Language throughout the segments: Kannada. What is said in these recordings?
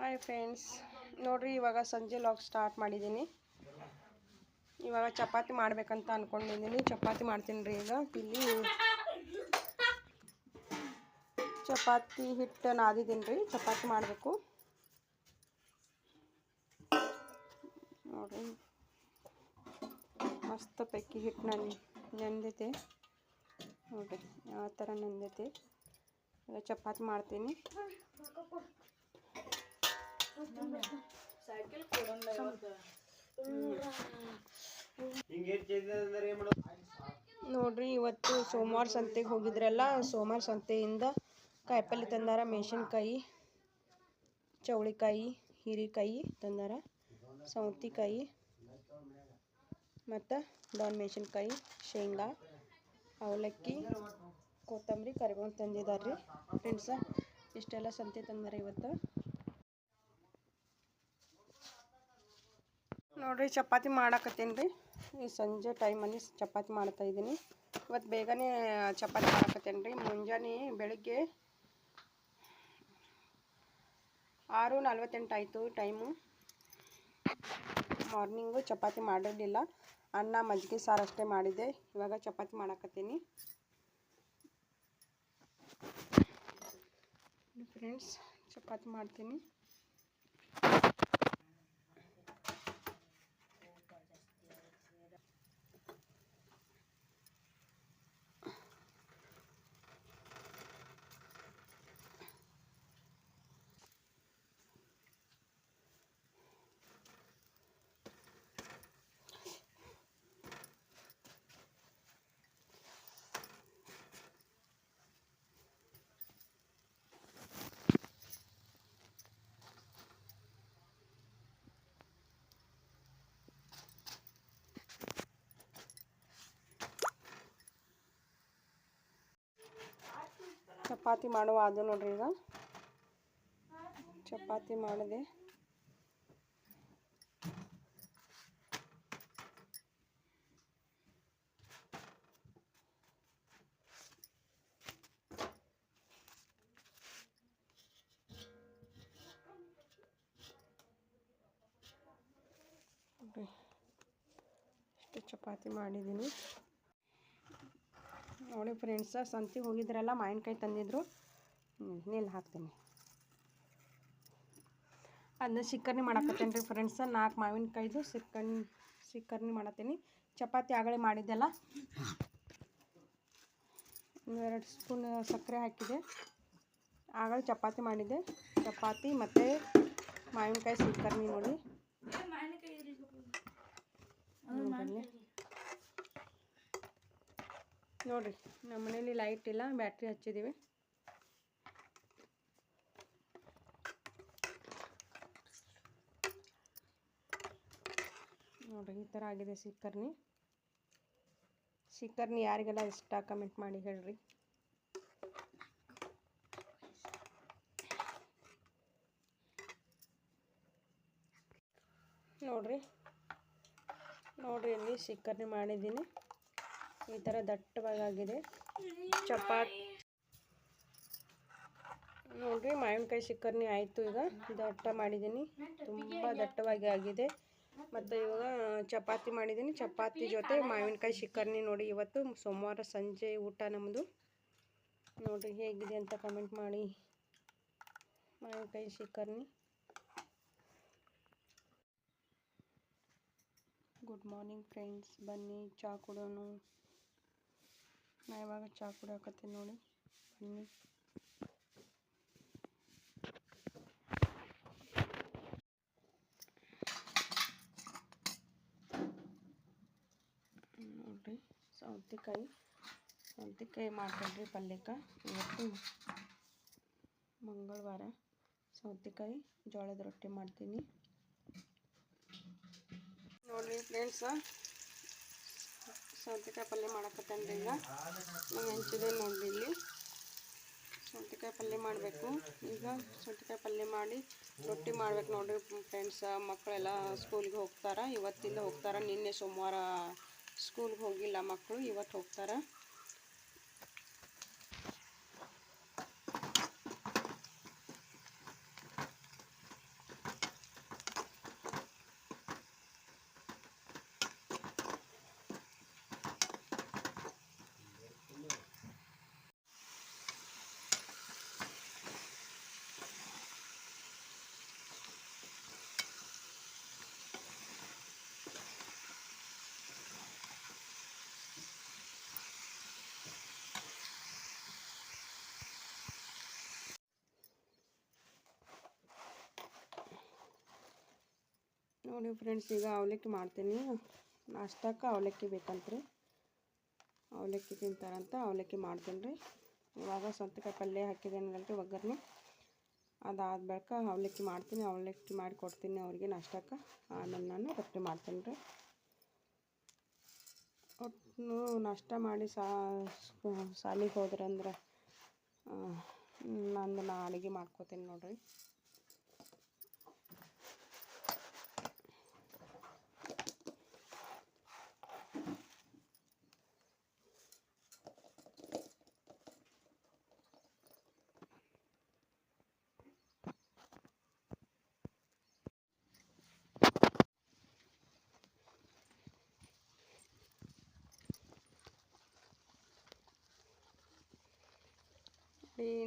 ಹಾಯ್ ಫ್ರೆಂಡ್ಸ್, ನೋಡ್ರಿ ಇವಾಗ ಸಂಜೆ ಲಾಗ್ ಸ್ಟಾರ್ಟ್ ಮಾಡಿದ್ದೀನಿ. ಇವಾಗ ಚಪಾತಿ ಮಾಡ್ಬೇಕಂತ ಅಂದ್ಕೊಂಡಿದ್ದೀನಿ. ಚಪಾತಿ ಮಾಡ್ತೀನಿ ರೀ. ಈಗ ಇಲ್ಲಿ ಚಪಾತಿ ಹಿಟ್ಟು ನಾದಿದ್ದೀನಿ ರೀ. ಚಪಾತಿ ಮಾಡಬೇಕು ನೋಡ್ರಿ. ಮಸ್ತ್ ಪೈಕಿ ಹಿಟ್ಟು ನೆಂದೈತೆ ನೋಡ್ರಿ, ಯಾವ ಥರ ನೆಂದೈತೆ. ಈಗ ಚಪಾತಿ ಮಾಡ್ತೀನಿ. ನೋಡ್ರಿ, ಇವತ್ತು ಸೋಮವಾರ ಸಂತೆಗೆ ಹೋಗಿದ್ರಲ್ಲ. ಸೋಮವಾರ ಸಂತೆಯಿಂದ ಕಾಯಿಪಲ್ಲೆ ತಂದಾರ. ಮೆಣಸಿನ್ಕಾಯಿ, ಚೌಳಿಕಾಯಿ, ಹೀರೆಕಾಯಿ ತಂದಾರ, ಸೌತೆಕಾಯಿ ಮತ್ತು ಡಾನ್ ಮೆಣಸಿನ್ಕಾಯಿ, ಶೇಂಗಾ, ಅವಲಕ್ಕಿ, ಕೊತ್ತಂಬರಿ, ಕರಿಬೇವು ತಂದಿದ್ದಾರೆ ರೀ ಫ್ರೆಂಡ್ಸ. ಇಷ್ಟೆಲ್ಲ ಸಂತೆ ತಂದಾರ ಇವತ್ತು. ನೋಡ್ರಿ, ಚಪಾತಿ ಮಾಡಾಕತ್ತೀನಿ ರೀ. ಈ ಸಂಜೆ ಟೈಮಲ್ಲಿ ಚಪಾತಿ ಮಾಡ್ತಾಯಿದ್ದೀನಿ. ಇವತ್ತು ಬೇಗನೆ ಚಪಾತಿ ಮಾಡಾಕತ್ತೀನಿ ರೀ. ಮುಂಜಾನೆ ಬೆಳಗ್ಗೆ 6:48 ಆಯಿತು ಟೈಮು. ಮಾರ್ನಿಂಗು ಚಪಾತಿ ಮಾಡಿರಲಿಲ್ಲ. ಅನ್ನ ಮಜ್ಜಿಗೆ ಸಾರು ಅಷ್ಟೇ ಮಾಡಿದ್ದೆ. ಇವಾಗ ಚಪಾತಿ ಮಾಡಾಕತ್ತೀನಿ ಫ್ರೆಂಡ್ಸ್. ಚಪಾತಿ ಮಾಡ್ತೀನಿ. ಚಪಾತಿ ಮಾಡುವ ಅದು ನೋಡ್ರಿ. ಈಗ ಚಪಾತಿ ಮಾಡಿದೆ. ಇಷ್ಟು ಚಪಾತಿ ಮಾಡಿದ್ದೀನಿ ನೋಡಿ ಫ್ರೆಂಡ್ಸ. ಸಂತಿಗೆ ಹೋಗಿದ್ರಲ್ಲ, ಮಾವಿನಕಾಯಿ ತಂದಿದ್ರು. ನೀರು ಹಾಕ್ತೀನಿ. ಅದನ್ನ ಸಿಕ್ಕರ್ನಿ ಮಾಡಾಕತ್ತೇನೆ ರೀ ಫ್ರೆಂಡ್ಸ. 4 ಮಾವಿನಕಾಯ್ದು ಸಿಕ್ಕರ್ನಿ ಮಾಡತ್ತೀನಿ. ಚಪಾತಿ ಆಗಲೇ ಮಾಡಿದ್ದೆಲ್ಲ. 2 ಸ್ಪೂನ್ ಸಕ್ಕರೆ ಹಾಕಿದೆ. ಆಗಲೇ ಚಪಾತಿ ಮಾಡಿದ್ದೆ. ಚಪಾತಿ ಮತ್ತು ಮಾವಿನಕಾಯಿ ಸಿಕ್ಕರ್ನಿ ನೋಡಿ. ನೋಡಿರಿ, ನಮ್ಮ ಮನೇಲಿ ಲೈಟ್ ಇಲ್ಲ, ಬ್ಯಾಟ್ರಿ ಹಚ್ಚಿದ್ದೀವಿ. ನೋಡಿರಿ, ಈ ಥರ ಆಗಿದೆ ಸಿಕ್ಕರ್ನಿ. ಯಾರಿಗೆಲ್ಲ ಇಷ್ಟ ಕಮೆಂಟ್ ಮಾಡಿ ಹೇಳ್ರಿ. ನೋಡ್ರಿ ಇಲ್ಲಿ ಸಿಕ್ಕರ್ನಿ ಮಾಡಿದ್ದೀನಿ. ಈ ಥರ ದಟ್ಟವಾಗಿದೆ ಚಪಾತಿ. ನೋಡ್ರಿ, ಮಾವಿನಕಾಯಿ ಸಿಕ್ಕರ್ನಿ ಆಯಿತು. ಈಗ ದಟ್ಟ ಮಾಡಿದ್ದೀನಿ, ತುಂಬ ದಟ್ಟವಾಗಿ ಆಗಿದೆ. ಮತ್ತು ಇವಾಗ ಚಪಾತಿ ಮಾಡಿದ್ದೀನಿ. ಚಪಾತಿ ಜೊತೆ ಮಾವಿನಕಾಯಿ ಸಿಕ್ಕರ್ನಿ ನೋಡಿ. ಇವತ್ತು ಸೋಮವಾರ ಸಂಜೆ ಊಟ ನಮ್ಮದು. ನೋಡಿರಿ ಹೇಗಿದೆ ಅಂತ ಕಮೆಂಟ್ ಮಾಡಿ. ಮಾವಿನಕಾಯಿ ಸಿಕ್ಕರ್ನಿ. ಗುಡ್ ಮಾರ್ನಿಂಗ್ ಫ್ರೆಂಡ್ಸ್, ಬನ್ನಿ ಚಹಾ ಕುಡೋಣ. ನಾ ಇವಾಗ ಚಹಾ ಕುಡಿಯಾಕತ್ತೀನಿ ನೋಡಿ, ಬನ್ನಿ. ನೋಡಿರಿ, ಸೌತೆಕಾಯಿ ಮಾಡ್ಕೊಂಡ್ರಿ ಪಲ್ಯಕ್ಕೆ. ಇವತ್ತು ಮಂಗಳವಾರ ಸೌತೆಕಾಯಿ ಜೋಳದ ರೊಟ್ಟಿ ಮಾಡ್ತೀನಿ ನೋಡಿರಿ ಫ್ರೆಂಡ್ಸ. ಸೌತೆಕಾಯಿ ಪಲ್ಯ ಮಾಡಕತ್ತೇನೆ ರೀ. ಈಗ ಹೆಂಚಿದೆ ನೋಡಿರಿ. ಇಲ್ಲಿ ಸೌತೆಕಾಯಿ ಪಲ್ಯ ಮಾಡಬೇಕು. ಈಗ ಸೌತೆಕಾಯಿ ಪಲ್ಯ ಮಾಡಿ ರೊಟ್ಟಿ ಮಾಡ್ಬೇಕು ನೋಡಿರಿ ಫ್ರೆಂಡ್ಸ. ಮಕ್ಕಳೆಲ್ಲ ಸ್ಕೂಲ್ಗೆ ಹೋಗ್ತಾರೆ. ಇವತ್ತಿಂದ ಹೋಗ್ತಾರೆ. ನಿನ್ನೆ ಸೋಮವಾರ ಸ್ಕೂಲ್ಗೆ ಹೋಗಿಲ್ಲ ಮಕ್ಕಳು, ಇವತ್ತು ಹೋಗ್ತಾರೆ. ನೋಡಿ ಫ್ರೆಂಡ್ಸ್, ಈಗ ಅವಲಕ್ಕಿ ಮಾಡ್ತೀನಿ. ನಾಷ್ಟಕ್ಕೆ ಅವಲಕ್ಕಿ ಬೇಕಂತ್ರಿ, ಅವಲಕ್ಕಿ ತಿಂತಾರಂತ ಅವಲಕ್ಕಿ ಮಾಡ್ತೀನಿ ರೀ. ಇವಾಗ ಸೌತೆಕಾಯಿ ಪಲ್ಯ ಹಾಕಿದ್ದೇನಲ್ರಿ ಒಗ್ಗರಣೆ, ಅದಾದ ಬಳಿಕ ಅವಲಕ್ಕಿ ಮಾಡ್ತೀನಿ. ಅವಲಕ್ಕಿ ಮಾಡಿ ಕೊಡ್ತೀನಿ ಅವ್ರಿಗೆ ನಾಷ್ಟಕ್ಕೆ. ಆಮೇಲೆ ನಾನು ರೊಟ್ಟಿ ಮಾಡ್ತೀನಿ ರೀ. ಒಟ್ಟು ನಾಷ್ಟ ಮಾಡಿ ಸಾಲಿಗೆ ಹೋದ್ರಂದ್ರೆ ನಾ ಅಡುಗೆ ಮಾಡ್ಕೋತೀನಿ ನೋಡ್ರಿ.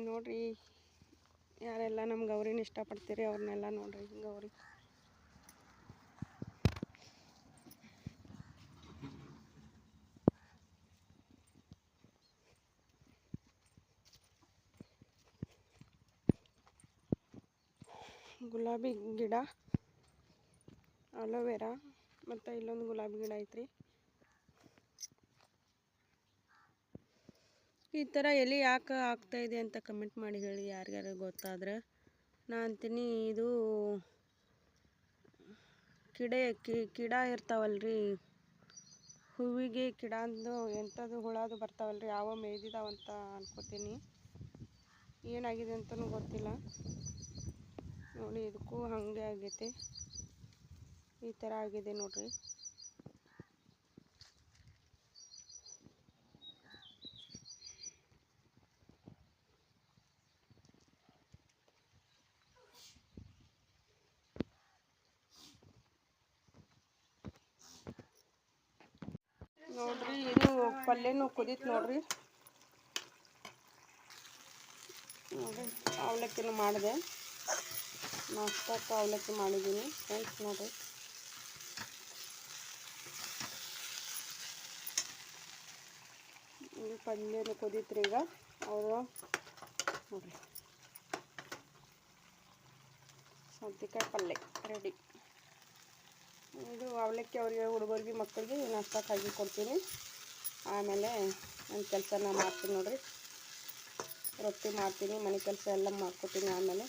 ನೋಡ್ರಿ, ಯಾರೆಲ್ಲ ನಮ್ಮ ಗೌರಿನ ಇಷ್ಟಪಡ್ತೀರಿ ಅವ್ರನ್ನೆಲ್ಲ ನೋಡ್ರಿ. ಗೌರಿ ಗುಲಾಬಿ ಗಿಡ, ಅಲೋವೆರಾ, ಮತ್ತು ಇಲ್ಲೊಂದು ಗುಲಾಬಿ ಗಿಡ ಐತ್ರಿ. ಈ ಥರ ಎಲೆ ಯಾಕೆ ಆಗ್ತಾಯಿದೆ ಅಂತ ಕಮೆಂಟ್ ಮಾಡಿ ಹೇಳಿ, ಯಾರ್ಯಾರು ಗೊತ್ತಾದ್ರೆ. ನಾ ಅಂತೀನಿ, ಇದು ಕಿಡ ಇರ್ತಾವಲ್ರಿ ಹೂವಿಗೆ, ಕಿಡಂದು ಎಂಥದ್ದು ಹುಳದು ಬರ್ತಾವಲ್ರಿ, ಯಾವ ಮೇಯ್ದಿದಾವಂತ ಅನ್ಕೋತೀನಿ. ಏನಾಗಿದೆ ಅಂತಲೂ ಗೊತ್ತಿಲ್ಲ. ನೋಡಿ, ಇದಕ್ಕೂ ಹಾಗೆ ಆಗೈತೆ. ಈ ಥರ ಆಗಿದೆ ನೋಡ್ರಿ. ನೋಡ್ರಿ, ಇದು ಪಲ್ಯನೂ ಕುದೀತು ನೋಡ್ರಿ. ನೋಡ್ರಿ, ಅವಲಕ್ಕಿನೂ ಮಾಡಿದೆ. ನಾಷ್ಟಕ್ಕೆ ಅವಲಕ್ಕಿ ಮಾಡಿದ್ದೀನಿ ಫ್ರೆಂಡ್ಸ್. ನೋಡ್ರಿ, ಇದು ಪಲ್ಯನೂ ಕುದೀತ್ರಿ. ಈಗ ಅವರು ನೋಡ್ರಿ, ಸೌತೆಕಾಯಿ ಪಲ್ಯ ರೆಡಿ. ಇದು ಅವಲಕ್ಕಿ ಅವರಿಗೆ, ಹುಡುಗರಿಗೆ, ಮಕ್ಕಳಿಗೆ ನಾಷ್ಟಕ್ಕೆ ಹಾಕಿ ಕೊಡ್ತೀನಿ. ಆಮೇಲೆ ನನ್ನ ಕೆಲಸ ಮಾಡ್ತೀನಿ ನೋಡ್ರಿ. ರೊಟ್ಟಿ ಮಾಡ್ತೀನಿ, ಮನೆ ಕೆಲಸ ಎಲ್ಲ ಮಾಡ್ಕೊತೀನಿ ಆಮೇಲೆ.